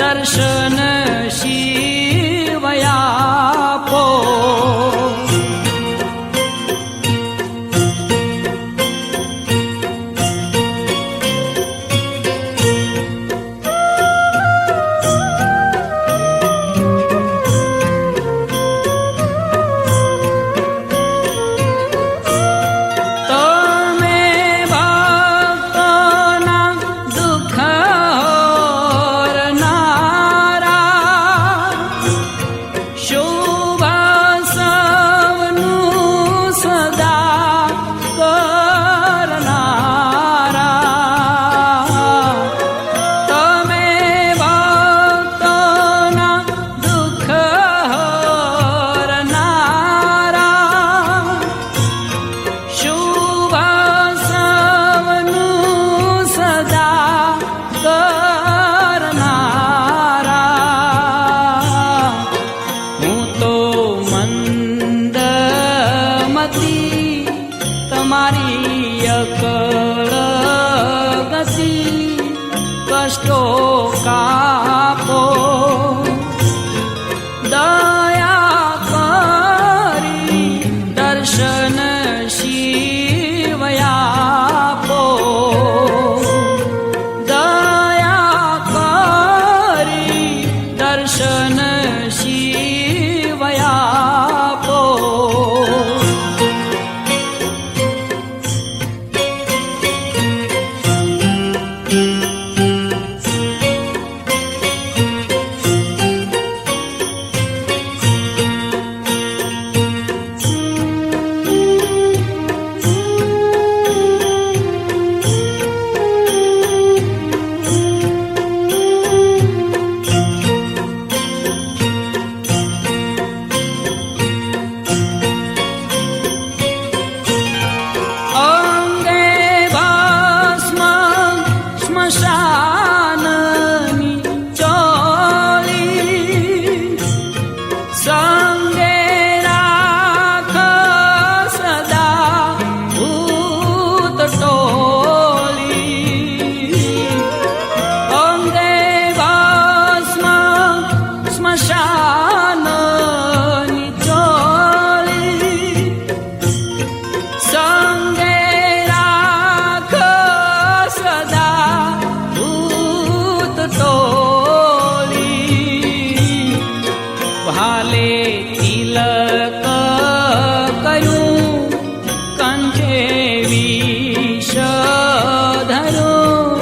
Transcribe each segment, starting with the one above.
દર્શન શિવયાપો. તમારી અકળ ગતિ કષ્ટો કાપો. દયા કરી દર્શન શિવયાપો. દયા કરી દર્શન શિવયાપો. ભાલે તિલક કર્યું કંઠે વિષ ધર્યું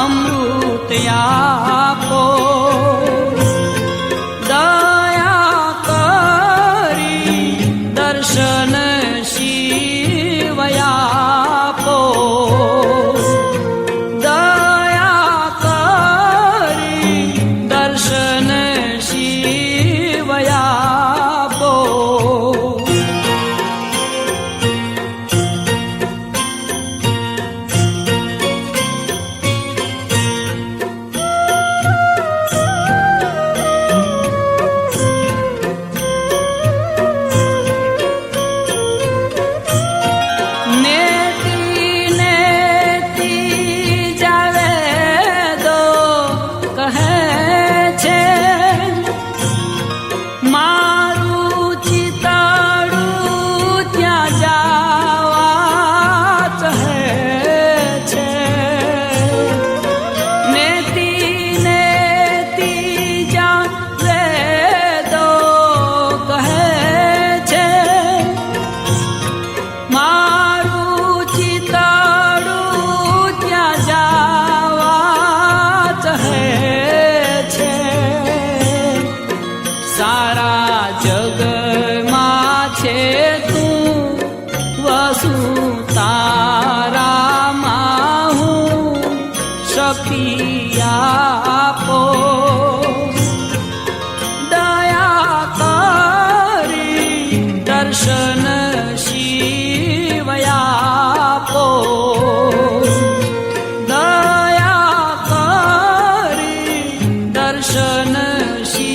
અમૃત આપો. દયા કરી દર્શન શિવયાપો. દયા કરી દર્શન શિવયાપો. સારા જગમાં છે તું વસુ તારામાં હું શક્તિ આપો. દયા કરી દર્શન શિવયાપો. દયા કરી દર્શન શિવયાપો.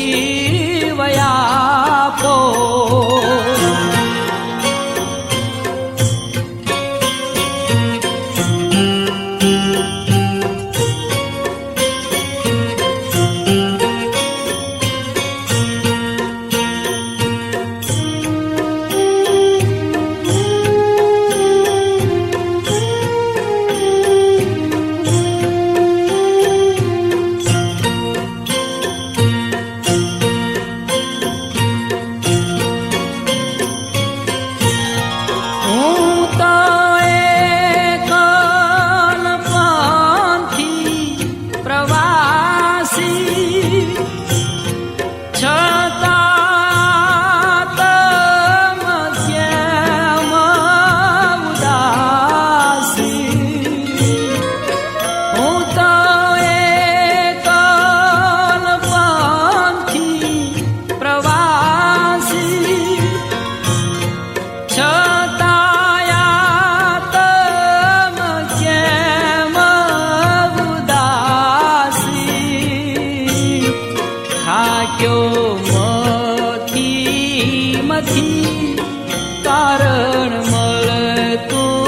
આપ્યો મથી કારણ મળતું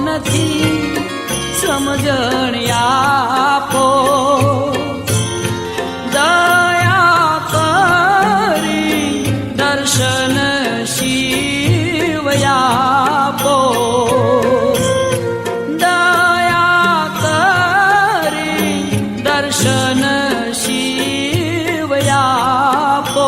નથી, સમજણ આપો દયા કરી દર્શન શિવ આપો, દયા કરી દર્શન શિવ આપો.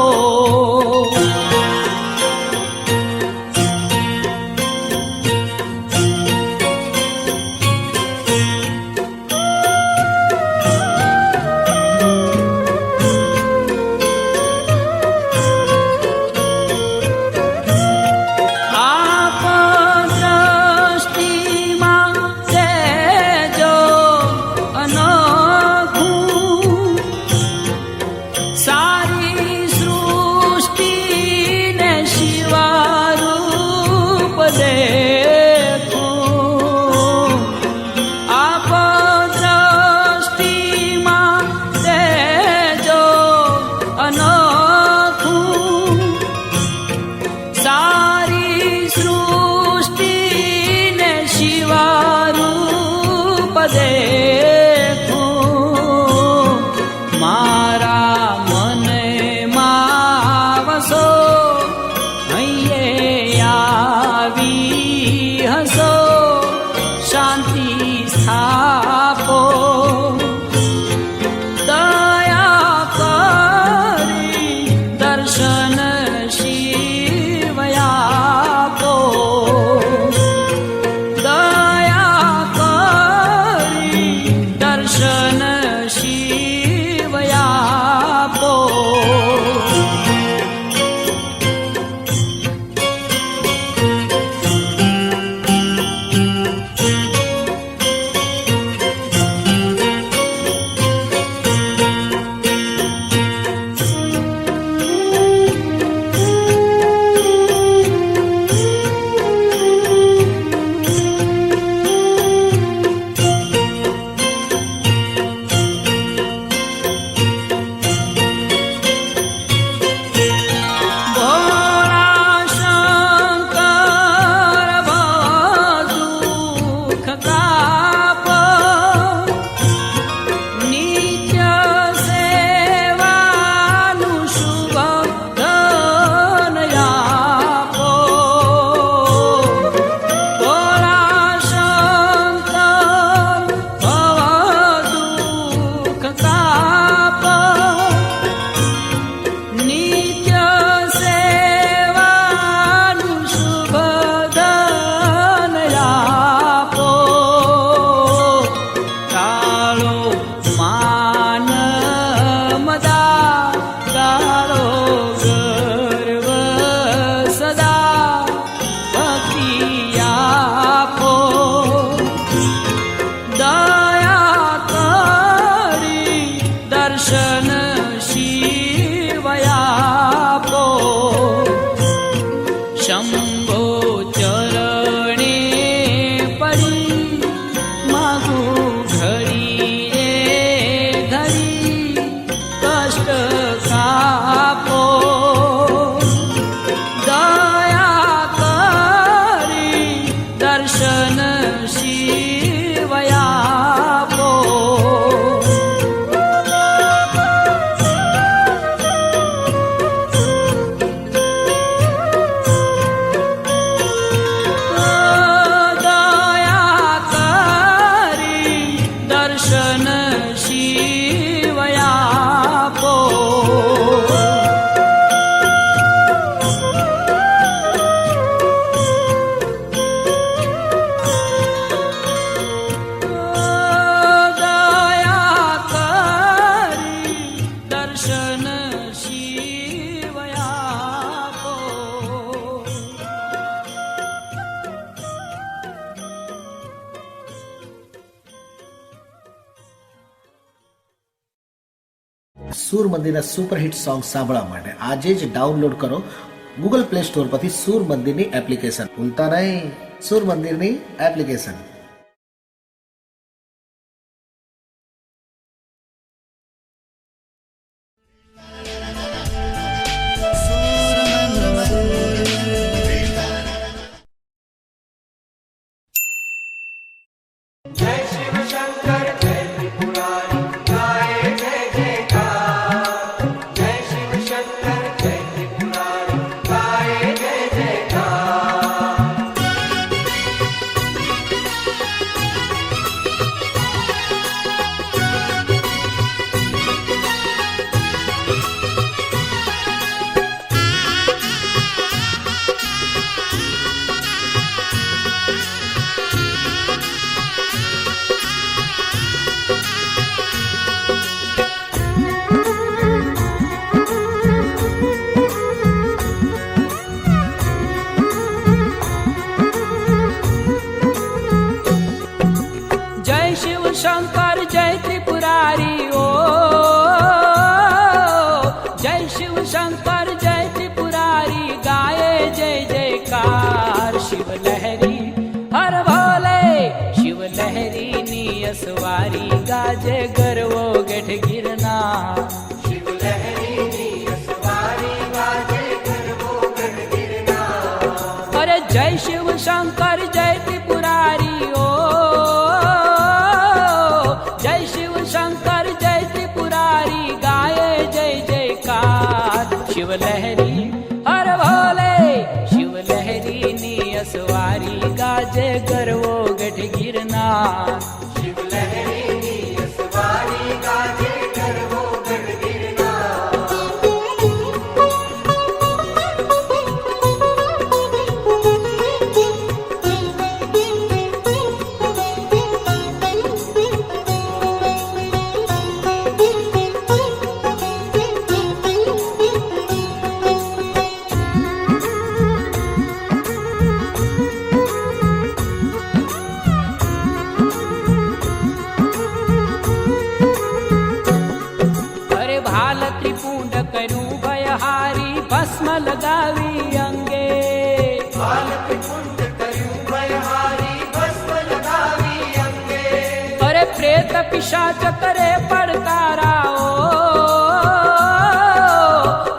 સૂર મંદિરના સુપરહિટ સોંગ સાંભળવા માટે આજે જ ડાઉનલોડ કરો ગૂગલ પ્લે સ્ટોર પરથી સૂર મંદિરની એપ્લિકેશન. ભૂલતા નહીં, સૂર મંદિરની એપ્લિકેશન. શિવલહેરી હર ભોલે શિવલહેરીની અસવારી ગાજે ગરવો ગઢ ગિરનાર શિવલહેરીની અસવારી ગાજે ગરવો ગઢ ગિરનાર. અરે ભાલ ત્રિપુંડ કર્યું ભયહારી ભસ્મ લગાવી અંગે ભાલ ત્રિપુંડ કર્યું ભયહારી ભસ્મ લગાવી અંગે. અરે પ્રેત પિશાચ કરે પડકારાઓ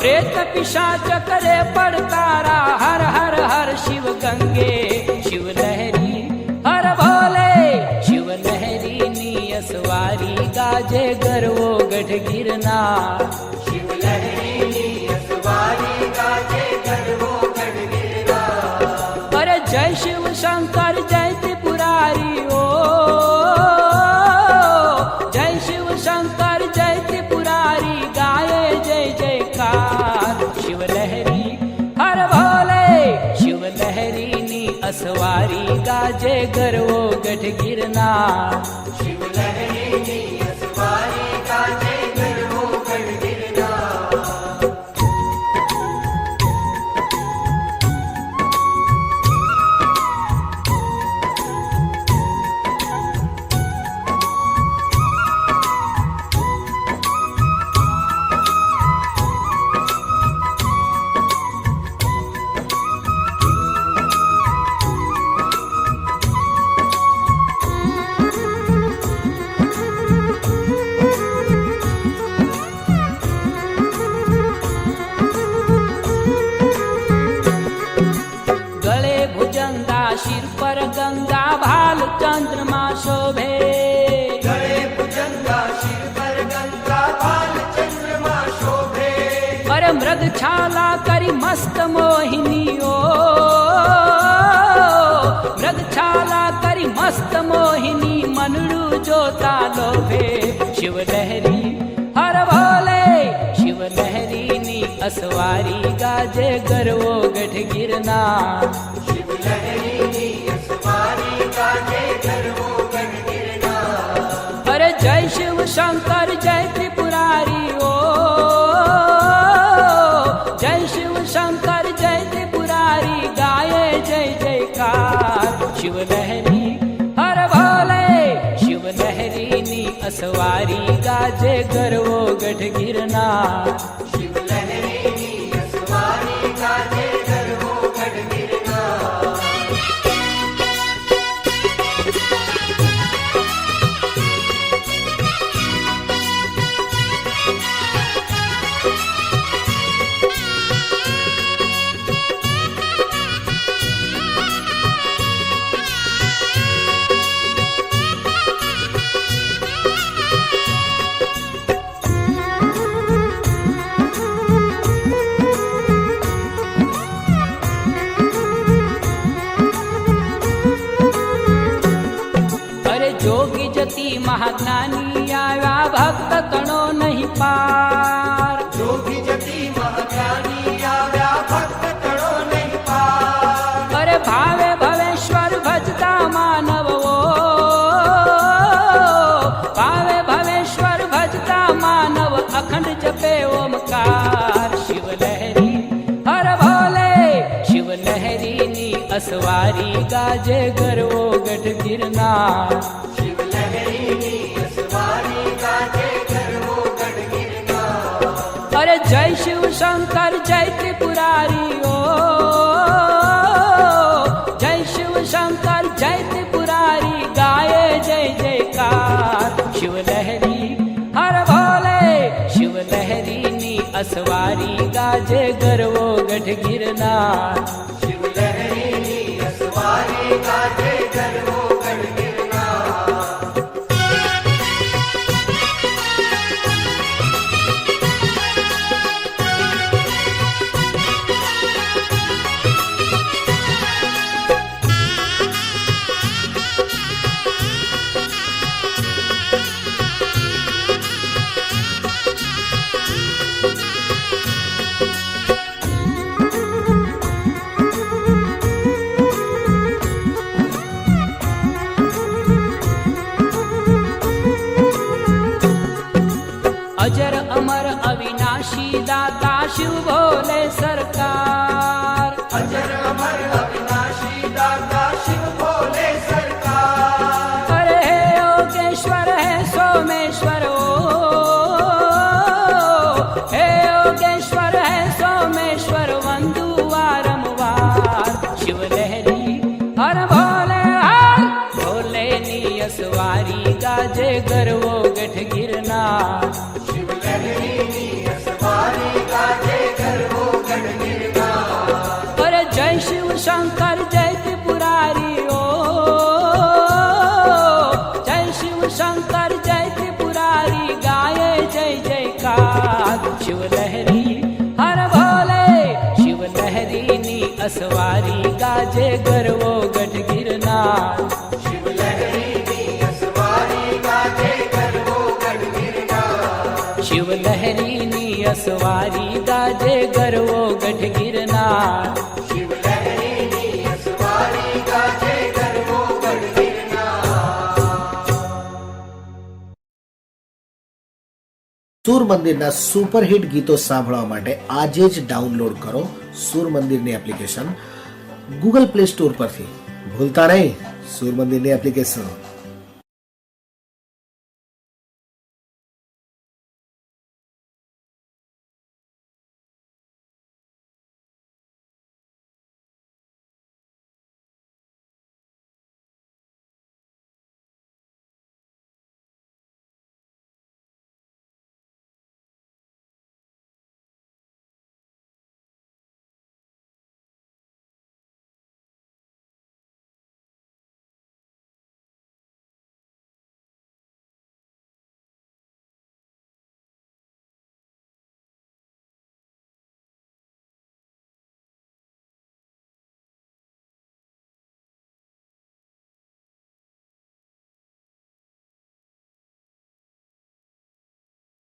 પ્રેત પિશાચ કરે પડકારા હર હર હર શિવ ગંગે શિવલહેરી હર ભોલે શિવલહેરીની અસવારી ગાજે ગરવો ગઢ ગિરનાર શિવલહેરીની અસવારી ગાજે ગરવો ગઢ ગિરનાર. અરે જય શિવ શંકર જય ત્રિપુરારી ઓ જય શિવ શંકર જય ત્રિપુરારી ગાયે જય જયકાર શિવલહેરી હર ભોલે શિવલહેરીની અસવારી ગાજે ગરવો ગઢ ગિરનાર શિવલહેરીની અસવારી ગાજે ગરવો ગઢ ગિરનાર. ગળે ભુજંગા શિર પર ગંગા ભાલ ચંદ્રમાં શોભે ગળે ભુજંગા શિર પર ગંગા ભાલ ચંદ્રમાં શોભે. અરે મૃગ છાલા કરી મસ્ત મોહિનીઓ મૃગ છાલા કરી મસ્ત મોહિની મનડું જોતા લોભે શિવલહેરી હર ભોલે શિવલહેરીની અસવારી ગાજે ગરવો ગઢ ગિરનાર શિવલહેરીની અસવારી ગાજે ગરવો ગઢ ગિરનાર. અરે જય શિવ શંકર જય ત્રિપુરારી ઓ જય શિવ શંકર જય ત્રિપુરારી ગાયે જય જયકાર શિવલહેરી હર ભોલે શિવલહેરીની અસવારી ગાજે ગરવો ગઢ ગિરનાર શિવલહેરીની અસવારી ગાજે ગરવો ગઢ ગિરનાર. અરે જોગી જતી મહાજ્ઞાની આવ્યા ભક્ત કણો નહીં પાર જોગી જતી મહાજ્ઞાની આવ્યા ભક્ત તળો નહીં પાર. અરે ભાવે ભવેશ્વર ભજતા માનવો ભાવે ભવેશ્વર ભજતા માનવ અખંડ જપે ઓમકાર શિવલહેરી હર ભોલે શિવલહેરીની અસવારી ગાજે ગરવો ગઢ ગિરનાર શિવલહેરીની અસવારી ગાજે ગરવો ગઢ ગિરનાર. અરે જય શિવ શંકર જય ત્રિપુરારી ઓ જય શિવ શંકર જય ત્રિપુરારી ગાયે જય જયકાર શિવલહેરી હર ભોલે શિવલહેરીની અસવારી ગાજે ગરવો ગઢ ગિરનાર શિવલહેરીની અસવારી ગાજે ગરવો ગઢ ગિરનાર. अविनाशी दाता शिव भोले सरकार। अजर अमर अविनाशी दाता शिव भोले सरकार। अरे हे योगेश्वर है सोमेश्वर ओ, हे योगेश्वर है सोमेश्वर वंदु वारंवार। शिव लहरी हर भोले हर भोले नी असवारी गाजे गरवो गठ गिरनार। शिव लहरी नी असवारी गाजे गरवो गढ़ गिरनार। अरे जय शिव शंकर जय त्रिपुरारी ओ, जय शिव शंकर जय त्रिपुरारी गाये जय जयकार। शिव लहरी हर भोले शिव लहरी नी असवारी गाजे गरवो गढ़ गिरनार। शिव लहरी नी असवारी गाजे गरवो गढ़ गिरनार। शिव लहरी नी असवारी गाजे गरवो गढ़ गिरनार। शिव लहरी नी असवारी गाजे गरवो गढ़ गिरनार। સૂર મંદિરના સુપરહિટ ગીતો સાંભળવા માટે આજે જ ડાઉનલોડ કરો સૂર મંદિરની એપ્લિકેશન ગૂગલ પ્લે સ્ટોર પરથી. ભૂલતા નહીં સૂર મંદિરની એપ્લિકેશન.